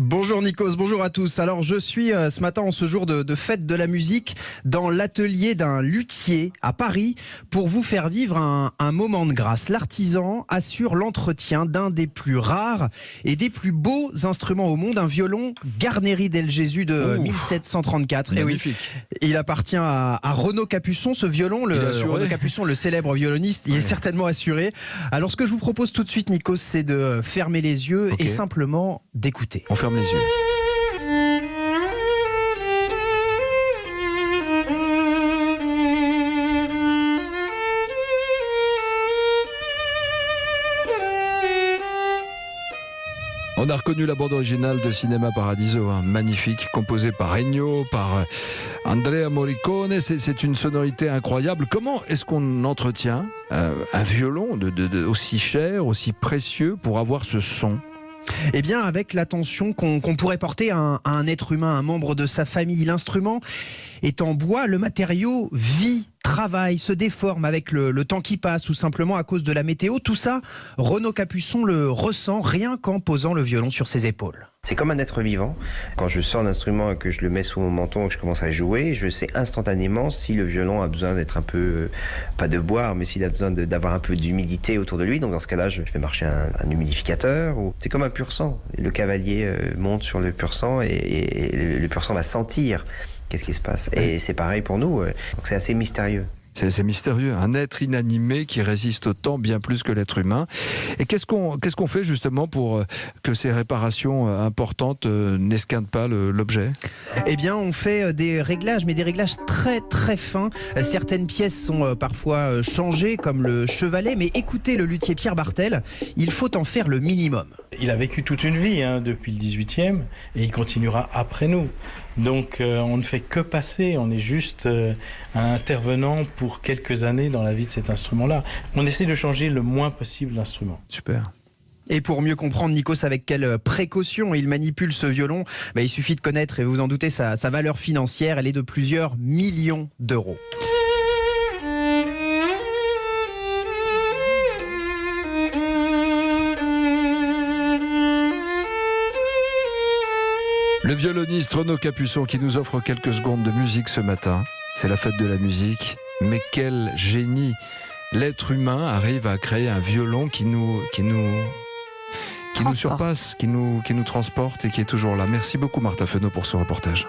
Bonjour Nikos, bonjour à tous. Alors je suis ce matin en ce jour de fête de la musique dans l'atelier d'un luthier à Paris pour vous faire vivre un moment de grâce. L'artisan assure l'entretien d'un des plus rares et des plus beaux instruments au monde, un violon Garneri del Gesù de 1734. Et oui, il appartient à Renaud Capuçon, ce violon. Renaud Capuçon, le célèbre violoniste, il est certainement assuré. Alors ce que je vous propose tout de suite Nikos, c'est de fermer les yeux et simplement d'écouter. On ferme les yeux. On a reconnu la bande originale de Cinéma Paradiso, magnifique, composée par Ennio, par Andrea Morricone. C'est une sonorité incroyable. Comment est-ce qu'on entretient un violon aussi cher, aussi précieux pour avoir ce son ? Eh bien, avec l'attention qu'on pourrait porter à un être humain, un membre de sa famille. L'instrument est en bois, le matériau vit, travaille, se déforme avec le temps qui passe ou simplement à cause de la météo. Tout ça, Renaud Capuçon le ressent rien qu'en posant le violon sur ses épaules. C'est comme un être vivant. Quand je sors l'instrument et que je le mets sous mon menton et que je commence à jouer, je sais instantanément si le violon a besoin d'être un peu, pas de boire, mais s'il a besoin d'avoir un peu d'humidité autour de lui. Donc dans ce cas-là, je fais marcher un humidificateur. C'est comme un pur sang. Le cavalier monte sur le pur sang et le pur sang va sentir qu'est-ce qui se passe. Et c'est pareil pour nous. Donc c'est assez mystérieux. C'est mystérieux, un être inanimé qui résiste au temps bien plus que l'être humain. Et qu'est-ce qu'on fait justement pour que ces réparations importantes n'esquintent pas l'objet ? Eh bien, on fait des réglages, mais des réglages très très fins. Certaines pièces sont parfois changées, comme le chevalet, mais écoutez le luthier Pierre Bartel, il faut en faire le minimum. Il a vécu toute une vie depuis le 18e et il continuera après nous. Donc on ne fait que passer, on est juste un intervenant pour quelques années dans la vie de cet instrument-là. On essaie de changer le moins possible l'instrument. Super. Et pour mieux comprendre, Nikos, avec quelle précaution il manipule ce violon, il suffit de connaître, et vous en doutez, sa valeur financière. Elle est de plusieurs millions d'euros. Le violoniste Renaud Capuçon qui nous offre quelques secondes de musique ce matin. C'est la fête de la musique. Mais quel génie! L'être humain arrive à créer un violon qui nous surpasse, qui nous transporte et qui est toujours là. Merci beaucoup Martha Fenot pour ce reportage.